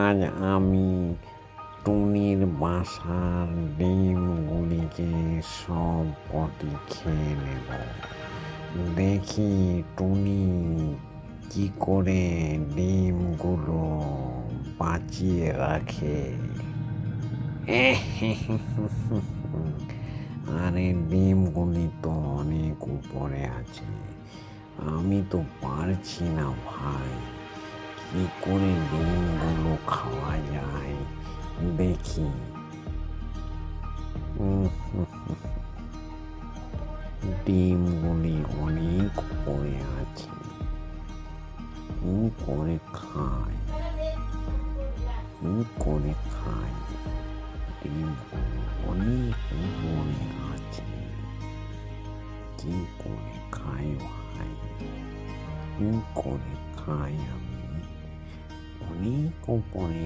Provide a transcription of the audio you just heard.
আজ আমি টুনির বাসার ডিমগুলিকে সব কটি খেয়ে নেব। দেখি টুনি কি করে ডিমগুলো বাঁচিয়ে রাখে। আরে ডিমগুলি তো অনেক উপরে আছে, আমি তো পারছি না ভাই। কি করে ডিমগুলো খাওয়া যায় দেখি। ডিমগুলি অনেক উপরে আছে, কি করে খাই, কি করে খাই। ডিমগুলো অনেক উপরে আছে, কি করে খাই ভাই, কি করে খাই আমি অনেক উপরে।